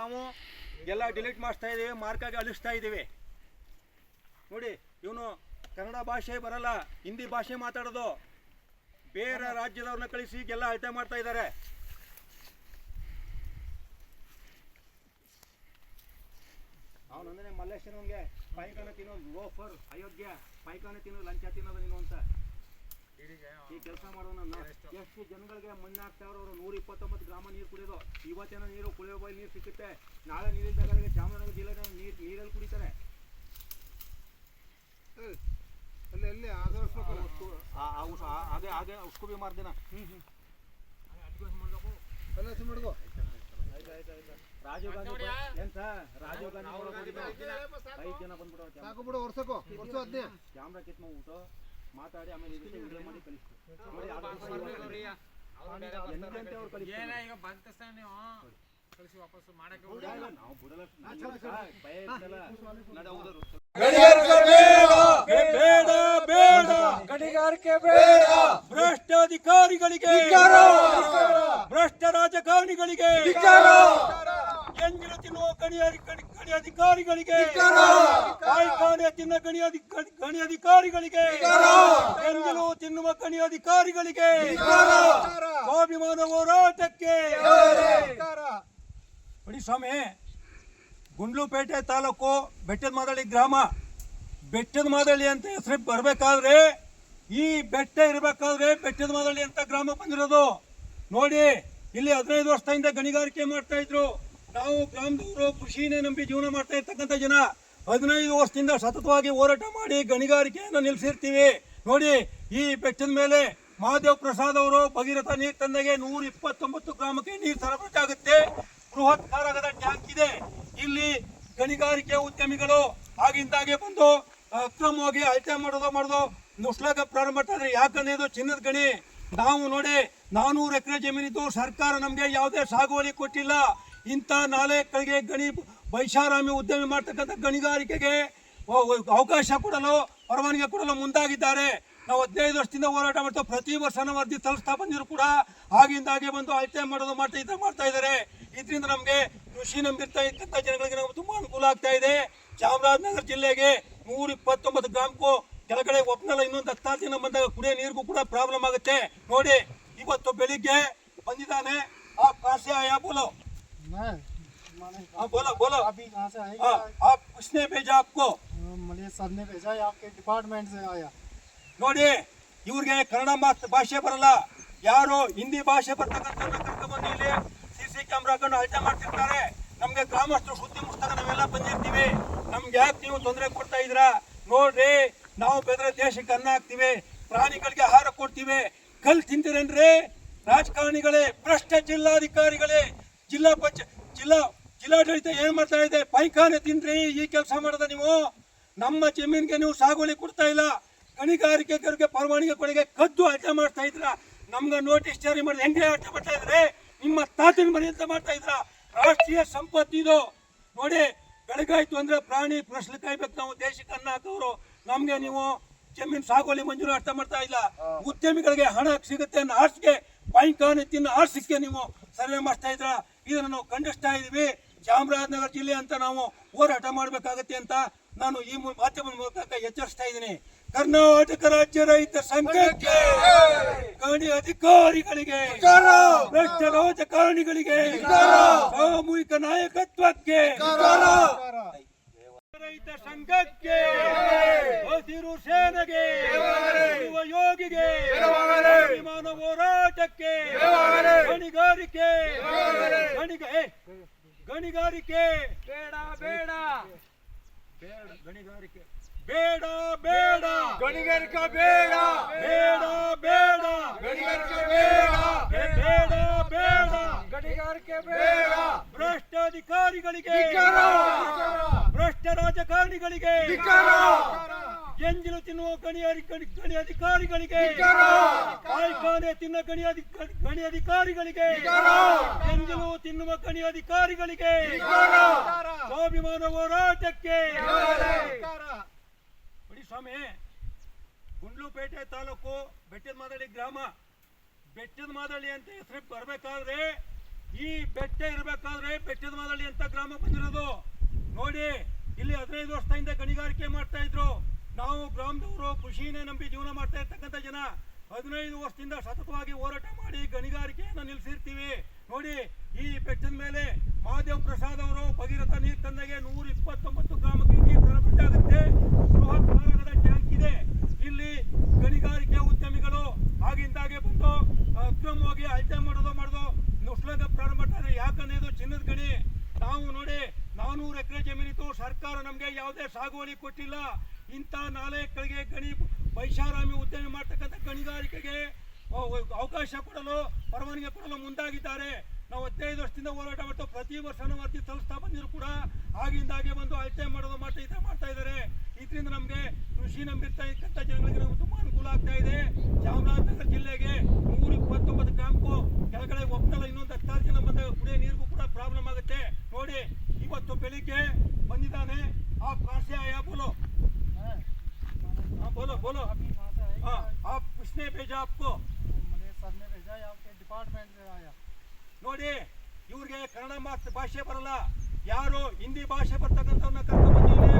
ನಾವು ಎಲ್ಲ ಡಿಲೀಟ್ ಮಾಡಿಸ್ತಾ ಇದ್ದೀವಿ, ಮಾರ್ಕಾಗಿ ಅಳಿಸ್ತಾ ಇದ್ದೀವಿ. ನೋಡಿ, ಇವನು ಕನ್ನಡ ಭಾಷೆ ಬರಲ್ಲ, ಹಿಂದಿ ಭಾಷೆ ಮಾತಾಡೋದು. ಬೇರೆ ರಾಜ್ಯದವ್ರನ್ನ ಕಳಿಸಿ ಎಲ್ಲ ಅಳತೆ ಮಾಡ್ತಾ ಇದ್ದಾರೆ. ಅವನಂದ್ರೆ ಮಲ್ಲೇಶ್ವರನ್ಗೆ ಪೈಕಾನ ತಿನ್ನೋ ಲೋಫರ್ ಅಯೋಗ್ಯ, ಪೈಕಾನ ತಿನ್ನೋ ಲಂಚ ತಿನ್ನೋದು ನೀನು ಅಂತ ಈ ಕೆಲಸ ಮಾಡೋಣ. ಎಷ್ಟು ಜನಗಳಿಗೆ ಮಣ್ಣಾಗ್ತಾವ್ರು ಅವರು. 129 ಗ್ರಾಮ ನೀರು ಕುಡಿಯೋದು. ಇವತ್ತೇನೋ ನೀರು ಕುಡಿಯೋ ಬಾಯಿ ನೀರು ಸಿಕ್ಕುತ್ತೆ, ನಾಳೆ ನೀರಿದ್ದಾಗ ಚಾಮರಾಜನಗರ ಜಿಲ್ಲೆ ನೀರಲ್ಲಿ ಕುಡಿತಾರೆ. आगे उसको भी मार देना. ರಾಜೀವ್ ಗಾಂಧಿ ರಾಜೀವ್ ಗಾಂಧಿ 5 ಜನ ಬಂದ್ಬಿಡೋ ಸಾಕು ಬಿಡು, ವರ್ಷಕ್ಕೋ ವರ್ಷ 15 ಕ್ಯಾಮ್ರಾ ಕಿತ್ ಮಾಡ್ಬಿಟ್ಟು ಮಾತಾಡಿ ಆಮೇಲೆ ಇದಕ್ಕೆ ವಿಡಿಯೋ ಮಾಡಿ ಕಳಿಸ್ತೀವಿ. ನೋಡಿ ಎಂತೆಂತೆ ಅವ್ರು ಕಳಿಸ್ತಾರೆ. ಏನ ಈಗ ಬಂತಸ್ತ ನೀವು ಕಳಿಸಿ ವಾಪಸ್ ಮಾಡಕ್ಕೆ ಬಿಡಲ್ಲ, ನಾವು ಬಿಡಲ್ಲ, ಭಯ ಇರ್ತಲ್ಲ. ನಡೆಯುವುದು ಗಣಿಗಾರಿಕೆ ಬೇಡ, ಬೇಡ ಗಣಿಗಾರಿಕೆ ಬೇಡ. ಭ್ರಷ್ಟ ಅಧಿಕಾರಿಗಳಿಗೆ, ಭ್ರಷ್ಟ ರಾಜಕಾರಣಿಗಳಿಗೆ, ಎಂಜಿಲು ತಿನ್ನುವ ಗಣಿ ಅಧಿಕಾರಿಗಳಿಗೆ, ಕಾರ್ಖಾನೆ ತಿನ್ನ ಗಣಿ ಅಧಿಕಾರಿಗಳಿಗೆ, ಎಂಜಿಲು ತಿನ್ನುವ ಗಣಿ ಅಧಿಕಾರಿಗಳಿಗೆ, ಸ್ವಾಭಿಮಾನ ಹೋರಾಟಕ್ಕೆ. ನೋಡಿ ಸ್ವಾಮಿ, ಗುಂಡ್ಲುಪೇಟೆ ತಾಲೂಕು ಬೆಟ್ಟದ ಮಾದಳ್ಳಿ ಗ್ರಾಮ. ಬೆಟ್ಟದ ಮಾದಳ್ಳಿ ಅಂತ ಹೆಸರು ಬರಬೇಕಾದ್ರೆ, ಈ ಬೆಟ್ಟ ಇರಬೇಕಾದ್ರೆ ಬೆಟ್ಟದ ಮಾದಳ್ಳಿ ಅಂತ ಗ್ರಾಮ ಬಂದಿರೋದು. ನೋಡಿ, ಇಲ್ಲಿ 15 ವರ್ಷದಿಂದ ಗಣಿಗಾರಿಕೆ ಮಾಡ್ತಾ ಇದ್ರು. ನಾವು ಗ್ರಾಮದವರು ಕೃಷಿನೇ ನಂಬಿ ಜೀವನ ಮಾಡ್ತಾ ಇರ್ತಕ್ಕಂಥ ಜನ 15 ವರ್ಷದಿಂದ ಸತತವಾಗಿ ಹೋರಾಟ ಮಾಡಿ ಗಣಿಗಾರಿಕೆಯನ್ನು ನಿಲ್ಲಿಸಿರ್ತೀವಿ. ನೋಡಿ, ಈ ಬೆಟ್ಟದ ಮೇಲೆ ಮಹಾದೇವ್ ಪ್ರಸಾದ್ ಅವರು ಭಗೀರಥ ನೀರು ತಂದಾಗೆ 129 ಗ್ರಾಮಕ್ಕೆ ನೀರು ಸರಬರಾಜು ಆಗುತ್ತೆ. ಬೃಹತ್ ಕಾರಕದ ಟ್ಯಾಂಕ್ ಇದೆ. ಇಲ್ಲಿ ಗಣಿಗಾರಿಕೆ ಉದ್ಯಮಿಗಳು ಆಗಿಂದಾಗೆ ಬಂದು ಅಕ್ರಮವಾಗಿ ಅಳತೆ ಮಾಡೋದು ನುಸ್ಲಾಗ ಪ್ರಾರಂಭ ಮಾಡ್ತಾ ಇದ್ರೆ. ಯಾಕಂದ್ರೆ ಇದು ಚಿನ್ನದ ಗಣಿ. ನಾವು ನೋಡಿ 400 ಎಕರೆ ಜಮೀನಿದ್ದು ಸರ್ಕಾರ ನಮಗೆ ಯಾವುದೇ ಸಾಗುವಳಿ ಕೊಟ್ಟಿಲ್ಲ. ಇಂಥ ನಾಲೆಗಳಿಗೆ ಗಣಿ ವೈಷಾರಾಮಿ ಉದ್ಯಮಿ ಮಾಡ್ತಕ್ಕಂಥ ಗಣಿಗಾರಿಕೆಗೆ ಅವಕಾಶ ಕೊಡಲು, ಪರವಾನಗಿ ಕೊಡಲು ಮುಂದಾಗಿದ್ದಾರೆ. ನಾವು 15 ವರ್ಷದಿಂದ ಹೋರಾಟ ಮಾಡ್ತೇವೆ. ಪ್ರತಿ ವರ್ಷ ನಾವು ಅರ್ಜಿ ಸಲ್ಲಿಸ್ತಾ ಬಂದಿದ್ರು ಕೂಡ ಆಗಿಂದಾಗೆ ಬಂದು ಅಳತೆ ಮಾಡ್ತಾ ಇದ್ದಾರೆ. ಇದರಿಂದ ನಮಗೆ ಕೃಷಿ ನಂಬಿರ್ತಾ ಇದ್ದಂಥ ಜನಗಳಿಗೆ ನಮ್ಗೆ ತುಂಬಾ ಅನುಕೂಲ ಆಗ್ತಾ ಇದೆ. ಚಾಮರಾಜನಗರ ಜಿಲ್ಲೆಗೆ 129 ಗ್ರಾಮಕ್ಕೂ ಕೆಳಗಡೆ ಒಪ್ಪನಲ್ಲ, ಇನ್ನೊಂದು 16 ದಿನ ಬಂದಾಗ ಕುಡಿಯೋ ನೀರಿಗೂ ಕೂಡ ಪ್ರಾಬ್ಲಮ್ ಆಗುತ್ತೆ. ನೋಡಿ, ಇವತ್ತು ಬೆಳಿಗ್ಗೆ ಬಂದಿದ್ದಾನೆ. बोलो बोलो अभी कहाँ से आएगा? आप किसने भेजा आपको? मलिक सर ने भेजा, आपके डिपार्टमेंट से आया. ನೋಡಿ, ಇವ್ರಿಗೆ ಕನ್ನಡ ಭಾಷೆ ಬರಲ್ಲ, ಯಾರು ಹಿಂದಿ ಭಾಷೆ ಬರ್ತಕ್ಕಂಥವ್ರನ್ನ ಕರ್ಕೊಂಡ್ಬಂದು ಇಲ್ಲಿ CC ಕ್ಯಾಮ್ರಾ ಹಾಕೊಂಡು ಅಳತೆ ಮಾಡ್ತಿರ್ತಾರೆ. ನಮ್ಗೆ ಗ್ರಾಮಸ್ಥರು ಸುದ್ದಿ ಮುಗಿಸ್ದಾಗ ನಾವೆಲ್ಲ ಬಂದಿರ್ತೀವಿ. ನಮ್ಗೆ ಯಾಕೆ ನೀವು ತೊಂದರೆ ಕೊಡ್ತಾ ಇದ್ದೀರಾ? ನೋಡ್ರಿ, ನಾವು ಬೇರೆ ದೇಶಕ್ಕೆ ಅನ್ನ ಹಾಕ್ತಿವಿ, ಪ್ರಾಣಿಗಳಿಗೆ ಆಹಾರ ಕೊಡ್ತೀವಿ. ಕಲ್ ತಿಂತೀರೇನ್ರಿ ರಾಜಕಾರಣಿಗಳೇ, ಭ್ರಷ್ಟ ಜಿಲ್ಲಾಧಿಕಾರಿಗಳೇ, ಜಿಲ್ಲಾಡಳಿತ ಏನ್ ಮಾಡ್ತಾ ಇದೆ? ಪೈಖಾನೆ ತಿಂದ್ರಿ ಈ ಕೆಲಸ ಮಾಡದ ನೀವು. ನಮ್ಮ ಜಮೀನಿಗೆ ನೀವು ಸಾಗುವಳಿ ಕೊಡ್ತಾ ಇಲ್ಲ. ಗಣಿಗಾರಿಕೆಗಳಿಗೆ ಪರವಾನಗಿ ಕೊಡಗೆ ಕದ್ದು ಅಳತೆ ಮಾಡ್ತಾ ಇದ್ರ. ನಮ್ಗೆ ನೋಟಿಸ್ ಜಾರಿ ಮಾಡಿ ಹೆಂಗೆ ಅಳತೆ ಮಾಡ್ತಾ ಇದ್ರೆ? ನಿಮ್ಮ ತಾತನ ಮನೆ ಅಂತ ಮಾಡ್ತಾ ಇದ್ರ. ರಾಷ್ಟ್ರೀಯ ಸಂಪತ್ತು ಇದು. ನೋಡಿ, ಬೆಳಗಾಯ್ತು ಅಂದ್ರೆ ಪ್ರಾಣಿ ಪ್ರಶ್ನೆ ಕಾಯ್ಬೇಕು. ನಾವು ದೇಶಕ್ಕೆ ಅನ್ನ ಹಾಕೋರು. ನಮ್ಗೆ ನೀವು ಜಮೀನು ಸಾಗುವಳಿ ಮಂಜೂರು ಅರ್ಥ ಮಾಡ್ತಾ ಇಲ್ಲ. ಉದ್ಯಮಿಗಳಿಗೆ ಹಣ ಸಿಗುತ್ತೆ ಅನ್ನೋ ಆರ್ಸಿಗೆ, ಪೈಖಾನೆ ತಿನ್ನೋ ಆರ್ಸಿಗೆ ನೀವು ಸರ್ವೆ ಮಾಡ್ತಾ ಇದ್ರ. ಇದನ್ನು ನಾವು ಖಂಡಿಸ್ತಾ ಇದೀವಿ. ಚಾಮರಾಜನಗರ ಜಿಲ್ಲೆ ಅಂತ ನಾವು ಹೋರಾಟ ಮಾಡಬೇಕಾಗತ್ತೆ ಅಂತ ನಾನು ಈ ಮಾಧ್ಯಮದ ಮೂಲಕ ಎಚ್ಚರಿಸ್ತಾ ಇದ್ದೀನಿ. ಕರ್ನಾಟಕ ರಾಜ್ಯ ರೈತ ಸಂಘಕ್ಕೆ, ಗಣಿ ಅಧಿಕಾರಿಗಳಿಗೆ, ಭ್ರಷ್ಟ ರಾಜಕಾರಣಿಗಳಿಗೆ, ಸಾಮೂಹಿಕ ನಾಯಕತ್ವಕ್ಕೆ, ರೈತ ಸಂಘಕ್ಕೆ, ಹಸಿರು ಸೇನೆಗೆ, ಯುವ ಯೋಗಿಗೆ, ವಿಮಾನ ಹೋರಾಟಕ್ಕೆ, ಗಣಿಗಾರಿಕೆ ಬೇಡ ಬೇಡ ಗಣಿಗಾರಿಕೆ ಬೇಡ ಬೇಡ ಗಣಿಗಾರಿಕೆ ಬೇಡ ಬೇಡ ಬೇಡ ಗಣಿಗಾರಿಕೆ ಬೇಡ ಬೇಡ ಬೇಡ ಗಣಿಗಾರಿಕೆ ಬೇಡ. ಭ್ರಷ್ಟ ಅಧಿಕಾರಿಗಳಿಗೆ, ಭ್ರಷ್ಟ ರಾಜಕಾರಣಿಗಳಿಗೆ, ಎಂಜಿಲು ತಿನ್ನುವ ಗಣಿ ಅಧಿಕಾರಿಗಳಿಗೆ, ಕಾರ್ಖಾನೆ ತಿನ್ನ ಗಣಿ ಅಧಿಕಾರಿಗಳಿಗೆ, ಎಂಜಿಲು ತಿನ್ನುವ ಗಣಿ ಅಧಿಕಾರಿಗಳಿಗೆ, ಸ್ವಾಭಿಮಾನ ಹೋರಾಟಕ್ಕೆ. ನೋಡಿ ಸ್ವಾಮಿ, ಗುಂಡ್ಲುಪೇಟೆ ತಾಲೂಕು ಬೆಟ್ಟದ ಮಾದಳ್ಳಿ ಗ್ರಾಮ. ಬೆಟ್ಟದ ಮಾದಳ್ಳಿ ಅಂತ ಹೆಸರು ಬರಬೇಕಾದ್ರೆ ಈ ಬೆಟ್ಟ ಇರಬೇಕಾದ್ರೆ ಬೆಟ್ಟದ ಮಾದಳ್ಳಿ ಅಂತ ಗ್ರಾಮ ಬಂದಿರೋದು ನೋಡಿ. ಇಲ್ಲಿ 15 ವರ್ಷದಿಂದ ಗಣಿಗಾರಿಕೆ ಮಾಡ್ತಾ ಇದ್ರು. ನಾವು ಗ್ರಾಮದವರು ಕೃಷಿನೇ ನಂಬಿ ಜೀವನ ಮಾಡ್ತಾ ಇರ್ತಕ್ಕಂಥ ಜನ 15 ವರ್ಷದಿಂದ ಸತತವಾಗಿ ಹೋರಾಟ ಮಾಡಿ ಗಣಿಗಾರಿಕೆಯನ್ನು ನಿಲ್ಲಿಸಿರ್ತೀವಿ ನೋಡಿ. ಈ ಬೆಟ್ಟದ ಮೇಲೆ ಮಹಾದೇವ್ ಪ್ರಸಾದ್ ಅವರು ಭಗೀರಥ ನೀರು ತಂದಾಗೆ 129 ಗ್ರಾಮಕ್ಕೆ ನೀರು ಸರಬರಾಜಾಗುತ್ತೆ. ಬೃಹತ್ ಸಾಗರದ ಟ್ಯಾಂಕ್ ಇದೆ. ಇಲ್ಲಿ ಗಣಿಗಾರಿಕೆ ಉದ್ಯಮಿಗಳು ಆಗಿಂದಾಗೆ ಬಂದು ಅಕ್ರಮವಾಗಿ ಅಳತೆ ಮಾಡೋದು ನುಸ್ಲಾಗ ಪ್ರಾರಂಭ ಮಾಡ್ತಾರೆ. ಯಾಕಂದ್ರೆ ಇದು ಚಿನ್ನದ ಗಣಿ. ನಾವು ನೋಡಿ 400 ಎಕರೆ ಜಮೀನಿತ್ತು. ಸರ್ಕಾರ ನಮಗೆ ಯಾವುದೇ ಸಾಗುವಳಿ ಕೊಟ್ಟಿಲ್ಲ. ಇಂಥ ನಾಲೆಗಳಿಗೆ ಗಣಿ ವೈಷಾರಾಮಿ ಉದ್ಯಮ ಮಾಡ್ತಕ್ಕಂಥ ಗಣಿಗಾರಿಕೆಗೆ ಅವಕಾಶ ಕೊಡಲು ಪರವಾನಗಿ ಕೊಡಲು ಮುಂದಾಗಿದ್ದಾರೆ. ನಾವು 15 ವರ್ಷದಿಂದ ಹೋರಾಟ ಮಾಡ್ತಾ ಪ್ರತಿ ವರ್ಷನೂ ವರದಿ ಸಲ್ಲಿಸ್ತಾ ಬಂದಿದ್ರು ಕೂಡ ಆಗಿಂದಾಗೆ ಬಂದು ಅಳತೆ ಮಾಡ್ತಾ ಇದ್ದಾರೆ. ಇದರಿಂದ ನಮಗೆ ಕೃಷಿ ನಂಬಿರ್ತಾ ಇರ್ತಕ್ಕಂಥ ಜನಗಳಿಗೆ ನಮ್ಗೆ ತುಂಬಾ ಅನುಕೂಲ ಆಗ್ತಾ ಇದೆ. ಚಾಮರಾಜನಗರ ಜಿಲ್ಲೆಗೆ 129 ಕ್ಯಾಂಪು ಕೆಳಗಡೆ ಒಪ್ಪಲ್ಲ. ಇನ್ನೊಂದು 16 ಜನ ಬಂದಾಗ ಕುಡಿಯೋ ನೀರಿಗೂ ಕೂಡ ಪ್ರಾಬ್ಲಮ್ ಆಗುತ್ತೆ ನೋಡಿ. ಇವತ್ತು ಬೆಳಿಗ್ಗೆ ಬಂದಿದ್ದಾನೆ. आप कहाँ से आया बोलो? हाँ बोलो अभी कहाँ से आए? हाँ आप किसने भेजा आपको? मलिया सर ने भेजा है, आपके डिपार्टमेंट से आया। ನೋಡಿ ಇವ್ರಿಗೆ ಕನ್ನಡ ಭಾಷೆ ಬರಲ್ಲ. ಯಾರು ಹಿಂದಿ ಭಾಷೆ ಬರ್ತಕ್ಕಂಥವ್ರನ್ನ ಕರ್ಕೊಂಡು ಬಂದಿಲ್ಲಿ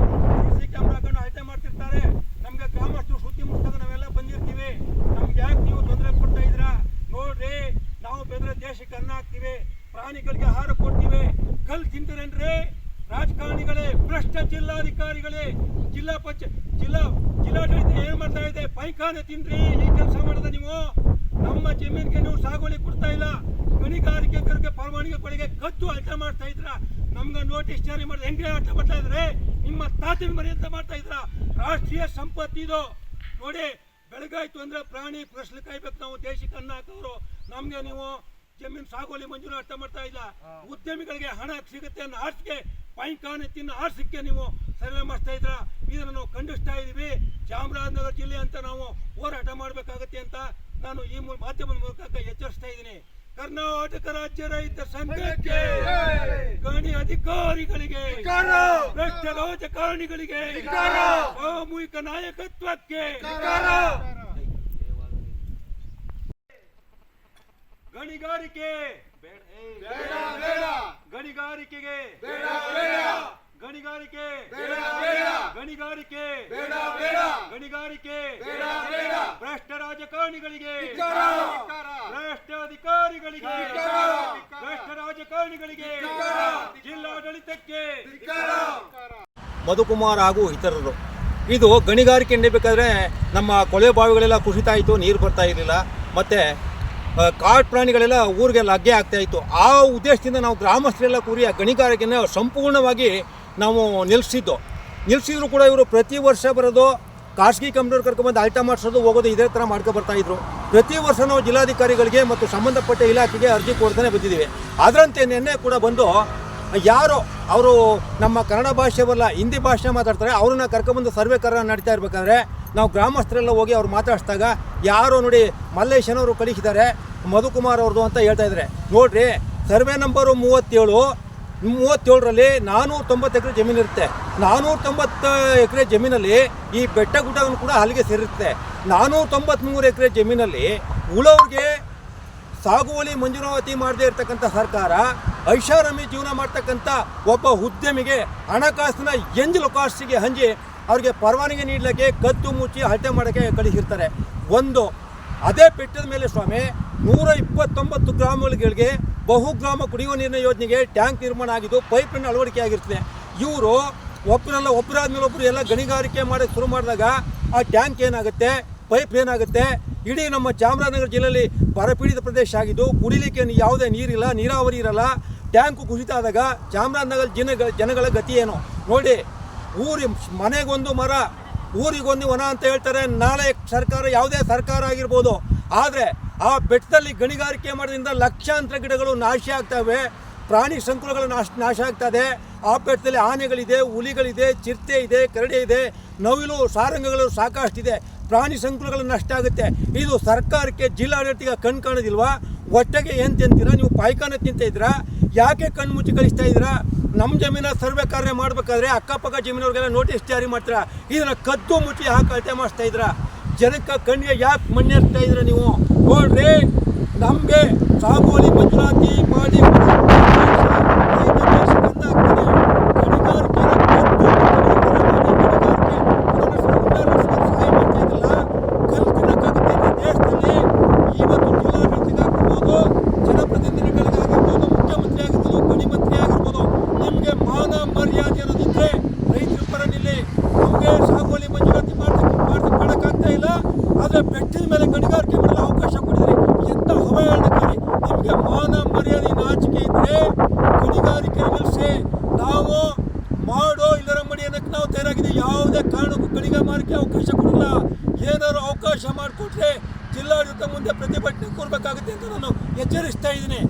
CC ಕ್ಯಾಮ್ರಾ ಹಾಕೊಂಡು ಅಳತೆ ಮಾಡ್ತಿರ್ತಾರೆ. ನಮ್ಗೆ ಗ್ರಾಮಸ್ಥರು ಸುದ್ದಿ ಮುಟ್ಟಿದಾಗ ನಾವೆಲ್ಲ ಬಂದಿರ್ತೀವಿ. ನಮ್ಗೆ ಯಾಕೆ ನೀವು ತೊಂದರೆ ಕೊಡ್ತಾ ಇದ್ದೀರಾ? ನೋಡ್ರಿ, ನಾವು ಬೇರೆ ದೇಶಕ್ಕೆ ಅನ್ನ ಹಾಕ್ತಿವಿ, ಪ್ರಾಣಿಗಳಿಗೆ ಆಹಾರ ಕೊಡ್ತೀವಿ. ಕಲ್ ತಿಂತೀರೇನ್ರಿ ರಾಜಕಾರಣಿಗಳೇ, ಭ್ರಷ್ಟ ಜಿಲ್ಲಾಧಿಕಾರಿಗಳೇ, ಜಿಲ್ಲಾಡಳಿತ ಏನ್ ಮಾಡ್ತಾ ಇದೆ? ಪೈಖಾನೆ ತಿನ್ರಿ. ಈ ಕೆಲಸ ಮಾಡಿದ ನೀವು ನಮ್ಮ ಜಮೀನಿಗೆ ನೀವು ಸಾಗುವಳಿ ಕೊಡ್ತಾ ಇಲ್ಲ. ಗಣಿಗಾರಿಕೆಗಳಿಗೆ ಪರವಾನಗಿ ಕೊಡಿಗೆ ಕದ್ದು ಅಳತೆ ಮಾಡ್ತಾ ಇದ್ರ. ನಮ್ಗೆ ನೋಟಿಸ್ ಜಾರಿ ಮಾಡಿದ್ರೆ ಹೆಂಗೆ ಅಳತೆ ಮಾಡ್ತಾ ಇದ್ರೆ? ನಿಮ್ಮ ತಾತನ ಮರಿ ಅಂತ ಮಾಡ್ತಾ ಇದ್ರ. ರಾಷ್ಟ್ರೀಯ ಸಂಪತ್ತು ಇದು ನೋಡಿ. ಬೆಳಗಾಯ್ತು ಅಂದ್ರೆ ಪ್ರಾಣಿ ಪ್ರಶ್ನೆ ಕಾಯ್ಬೇಕು. ನಾವು ದೇಶಕ್ಕೆ ಅನ್ನ ಹಾಕೋರು. ನಮ್ಗೆ ನೀವು ಜಮೀನು ಸಾಗುವಳಿ ಮಂಜೂರು ಅರ್ಥ ಮಾಡ್ತಾ ಇಲ್ಲ. ಉದ್ಯಮಿಗಳಿಗೆ ಹಣ ಸಿಗುತ್ತೆ ಅನ್ನೋ ಆರ್ಸಿಗೆ ಪೈಖಾನೆ ತಿನ್ನೋ ಆರ್ಸಿಗೆ ನೀವು ಸರ್ವೆ ಮಾಡ್ತಾ ಇದ್ರ. ಇದನ್ನು ನಾವು ಖಂಡಿಸ್ತಾ ಇದೀವಿ. ಚಾಮರಾಜನಗರ ಜಿಲ್ಲೆ ಅಂತ ನಾವು ಹೋರಾಟ ಮಾಡಬೇಕಾಗತ್ತೆ ಅಂತ ನಾನು ಈ ಮಾಧ್ಯಮದ ಮೂಲಕ ಎಚ್ಚರಿಸ್ತಾ ಇದ್ದೀನಿ. ಕರ್ನಾಟಕ ರಾಜ್ಯ ರೈತ ಸಂಘಕ್ಕೆ, ಗಣಿ ಅಧಿಕಾರಿಗಳಿಗೆ, ಭ್ರಷ್ಟ ರಾಜಕಾರಣಿಗಳಿಗೆ, ಸಾಮೂಹಿಕ ನಾಯಕತ್ವಕ್ಕೆ ಗಣಿಗಾರಿಕೆ ಗಣಿಗಾರಿಕೆಗೆ ಗಣಿಗಾರಿಕೆ ಗಣಿಗಾರಿಕೆ ಗಣಿಗಾರಿಕೆ ಭ್ರಷ್ಟ ರಾಜಕಾರಣಿಗಳಿಗೆ, ಭ್ರಷ್ಟ ಅಧಿಕಾರಿಗಳಿಗೆ, ಭ್ರಷ್ಟ ರಾಜಕಾರಣಿಗಳಿಗೆ, ಜಿಲ್ಲಾಡಳಿತಕ್ಕೆ. ಮಧುಕುಮಾರ್ ಹಾಗೂ ಇತರರು ಇದು ಗಣಿಗಾರಿಕೆ ನಡೀಬೇಕಾದ್ರೆ ನಮ್ಮ ಕೊಳೆ ಬಾವಿಗಳೆಲ್ಲ ಕುಸಿತ ಆಯಿತು, ನೀರು ಬರ್ತಾ ಇರಲಿಲ್ಲ. ಮತ್ತು ಕಾಡು ಪ್ರಾಣಿಗಳೆಲ್ಲ ಊರಿಗೆ ಲಗ್ಗೆ ಆಗ್ತಾಯಿತ್ತು. ಆ ಉದ್ದೇಶದಿಂದ ನಾವು ಗ್ರಾಮಸ್ಥರೆಲ್ಲ ಕೂರಿ ಆ ಗಣಿಗಾರಿಕೆಯನ್ನು ಸಂಪೂರ್ಣವಾಗಿ ನಾವು ನಿಲ್ಲಿಸಿದ್ರು ಕೂಡ ಇವರು ಪ್ರತಿ ವರ್ಷ ಬರೋದು, ಖಾಸಗಿ ಕಂಪ್ನಿಯವ್ರು ಕರ್ಕೊಂಡ್ಬಂದು ಅಳತೆ ಮಾಡಿಸೋದು, ಹೋಗೋದು, ಇದೇ ಥರ ಮಾಡ್ಕೊಬರ್ತಾಯಿದ್ರು. ಪ್ರತಿ ವರ್ಷ ನಾವು ಜಿಲ್ಲಾಧಿಕಾರಿಗಳಿಗೆ ಮತ್ತು ಸಂಬಂಧಪಟ್ಟ ಇಲಾಖೆಗೆ ಅರ್ಜಿ ಕೊಡ್ತಾನೆ ಬಂದಿದ್ದೀವಿ. ಅದರಂತೆ ನಿನ್ನೆ ಕೂಡ ಬಂದು ಯಾರೋ ಅವರು ನಮ್ಮ ಕನ್ನಡ ಭಾಷೆ ಬರಲ್ಲ, ಹಿಂದಿ ಭಾಷೆ ಮಾತಾಡ್ತಾರೆ, ಅವ್ರನ್ನ ಕರ್ಕೊಂಬಂದು ಸರ್ವೆ ಕಾರ್ಯ ನಡೀತಾ ಇರಬೇಕಾದ್ರೆ ನಾವು ಗ್ರಾಮಸ್ಥರೆಲ್ಲ ಹೋಗಿ ಅವ್ರು ಮಾತಾಡಿಸಿದಾಗ ಯಾರೋ ನೋಡಿ ಮಲ್ಲೇಶನವರು ಕಳಿಸಿದ್ದಾರೆ ಮಧುಕುಮಾರ್ ಅವ್ರದ್ದು ಅಂತ ಹೇಳ್ತಾ ಇದ್ದಾರೆ. ನೋಡ್ರಿ, ಸರ್ವೆ ನಂಬರು 37ರಲ್ಲಿ 490 ಎಕರೆ ಜಮೀನಿರುತ್ತೆ. 490 ಎಕರೆ ಜಮೀನಲ್ಲಿ ಈ ಬೆಟ್ಟ ಗುಡ್ಡವನ್ನು ಕೂಡ ಅಲ್ಲಿಗೆ ಸೇರಿರುತ್ತೆ. 493 ಎಕರೆ ಜಮೀನಲ್ಲಿ ಉಳವ್ರಿಗೆ ಸಾಗುವಳಿ ಮಂಜೂರಾತಿ ಮಾಡದೇ ಇರತಕ್ಕಂಥ ಸರ್ಕಾರ ಐಷಾರಾಮಿ ಜೀವನ ಮಾಡ್ತಕ್ಕಂಥ ಒಬ್ಬ ಉದ್ಯಮಿಗೆ ಹಣಕಾಸಿನ ಎಂಜಲು ಕಾಸ್ಟಿಗೆ ಹಂಚಿ ಅವ್ರಿಗೆ ಪರವಾನಗಿ ನೀಡಲಿಕ್ಕೆ ಕದ್ದು ಮುಚ್ಚಿ ಅಳತೆ ಮಾಡೋಕ್ಕೆ ಕಳಿಸಿರ್ತಾರೆ. ಒಂದು ಅದೇ ಬೆಟ್ಟದ ಮೇಲೆ ಸ್ವಾಮಿ 129 ಗ್ರಾಮಗಳಿಗೆ ಬಹುಗ್ರಾಮ ಕುಡಿಯುವ ನೀರಿನ ಯೋಜನೆಗೆ ಟ್ಯಾಂಕ್ ನಿರ್ಮಾಣ ಆಗಿದ್ದು, ಪೈಪ್ಲೈನ್ ಅಳವಡಿಕೆ ಆಗಿರ್ತದೆ. ಇವರು ಒಬ್ಬರಾದ್ಮೇಲೆ ಒಬ್ಬರು ಎಲ್ಲ ಗಣಿಗಾರಿಕೆ ಮಾಡೋಕ್ಕೆ ಶುರು ಮಾಡಿದಾಗ ಆ ಟ್ಯಾಂಕ್ ಏನಾಗುತ್ತೆ, ಪೈಪ್ ಏನಾಗುತ್ತೆ, ಇಡೀ ನಮ್ಮ ಚಾಮರಾಜನಗರ ಜಿಲ್ಲೆಯಲ್ಲಿ ಬರಪೀಡಿತ ಪ್ರದೇಶ ಆಗಿದ್ದು ಕುಡಿಲಿಕ್ಕೆ ಯಾವುದೇ ನೀರಿಲ್ಲ, ನೀರಾವರಿ ಇರಲ್ಲ. ಟ್ಯಾಂಕು ಕುಸಿತ ಆದಾಗ ಚಾಮರಾಜನಗರ ಜನಗಳ ಗತಿ ಏನು ನೋಡಿ. ಮನೆಗೊಂದು ಮರ, ಊರಿಗೊಂದು ವನ ಅಂತ ಹೇಳ್ತಾರೆ. ನಾಳೆ ಸರ್ಕಾರ, ಯಾವುದೇ ಸರ್ಕಾರ ಆಗಿರ್ಬೋದು, ಆದರೆ ಆ ಬೆಟ್ಟದಲ್ಲಿ ಗಣಿಗಾರಿಕೆ ಮಾಡೋದ್ರಿಂದ ಲಕ್ಷಾಂತರ ಗಿಡಗಳು ನಾಶ ಆಗ್ತವೆ, ಪ್ರಾಣಿ ಸಂಕುಲಗಳು ನಾಶ ಆಗ್ತದೆ. ಆ ಬೆಟ್ಟದಲ್ಲಿ ಆನೆಗಳಿದೆ, ಹುಲಿಗಳಿದೆ, ಚಿರತೆ ಇದೆ, ಕರಡಿ ಇದೆ, ನವಿಲು, ಸಾರಂಗಗಳು ಸಾಕಷ್ಟಿದೆ. ಪ್ರಾಣಿ ಸಂಕುಲಗಳು ನಷ್ಟ ಆಗುತ್ತೆ. ಇದು ಸರ್ಕಾರಕ್ಕೆ, ಜಿಲ್ಲಾಡಳಿತಕ್ಕೆ ಕಣ್ ಕಾಣೋದಿಲ್ವಾ? ಒಟ್ಟಿಗೆ ಏನು ತಿಂತೀರಾ ನೀವು? ಪಾಯ್ಖಾನೆ ತಿಂತಿದ್ದೀರಾ? ಯಾಕೆ ಕಣ್ಣು ಮುಚ್ಚಿ ಕಳಿಸ್ತಾ ಇದ್ದೀರಾ? ನಮ್ಮ ಜಮೀನ ಸರ್ವೆ ಕಾರ್ಯ ಮಾಡಬೇಕಾದ್ರೆ ಅಕ್ಕಪಕ್ಕ ಜಮೀನವ್ರಿಗೆಲ್ಲ ನೋಟಿಸ್ ಜಾರಿ ಮಾಡ್ತೀರಾ. ಇದನ್ನು ಕದ್ದು ಮುಚ್ಚಿ ಹಾಕಿ ಅಳತೆ ಮಾಡಿಸ್ತಾ ಇದ್ದೀರಾ. ಜನಕ್ಕೆ ಕಣ್ಣಿಗೆ ಯಾಕೆ ಮಣ್ಣೆರ್ತಾ ಇದ್ದೀರಾ ನೀವು? ನೋಡ್ರಿ, ನಮಗೆ ಸಾಗುವಳಿ ಮಂಜೂರಾತಿ ಮಾಡಿ ರೈತ ದೇಶಕ್ಕನ್ನ ಆಗ್ತದೆ. ದೇಶದಲ್ಲಿ ಇವತ್ತು ಜಿಲ್ಲಾಡಳಿತಗಾಗಿರ್ಬೋದು, ಜನಪ್ರತಿನಿಧಿಗಳಿಗಾಗಿರ್ಬೋದು, ಮುಖ್ಯಮಂತ್ರಿ ಆಗಿರ್ಬೋದು, ಗಣಿಮಂತ್ರಿ ಆಗಿರ್ಬೋದು, ನಿಮಗೆ ಮಾನ ಮರ್ಯಾದೆ ಅನ್ನೋದಿದ್ರೆ ರೈತರ ಪರ ನಿಲ್ಲಿ. ನಮಗೆ ಸಾಗುವಳಿ ಮಂಜೂರಾತಿ ಮಾಡೋಕ್ಕಾಗ್ತಾ ಇಲ್ಲ, ಆದರೆ ಬೆಟ್ಟದ ಮೇಲೆ ಗಣಿಗಾರಿಕೆ ಮಾಡಲು ಅವಕಾಶ ಕೊಡಿದ್ರಿ. ಎಂಥ ಅವಹೇಳನಕಾರಿ! ನಿಮಗೆ ಮಾನ ಮರ್ಯಾದೆ ನಾಚಿಕೆ ಇದ್ರೆ ಗಣಿಗಾರಿಕೆ ನಿಲ್ಲಿಸಿ. ನಾವು ಮಾಡೋ ಇಲ್ಲರ ಮಡಿ ಅನ್ನಕ್ಕೆ ನಾವು ತಯಾರಾಗಿದ್ದೀವಿ. ಯಾವುದೇ ಕಾರಣಕ್ಕೂ ಗಣಿಗಾರಿಕೆ ಅವಕಾಶ ಕೊಡಲ್ಲ. ಏನಾದ್ರು ಅವಕಾಶ ಮಾಡಿಕೊಟ್ರೆ ಜಿಲ್ಲಾಡಳಿತ ಮುಂದೆ ಪ್ರತಿಭಟನೆ ಕೊಡಬೇಕಾಗುತ್ತೆ ಅಂತ ನಾನು ಎಚ್ಚರಿಸ್ತಾ ಇದ್ದೀನಿ.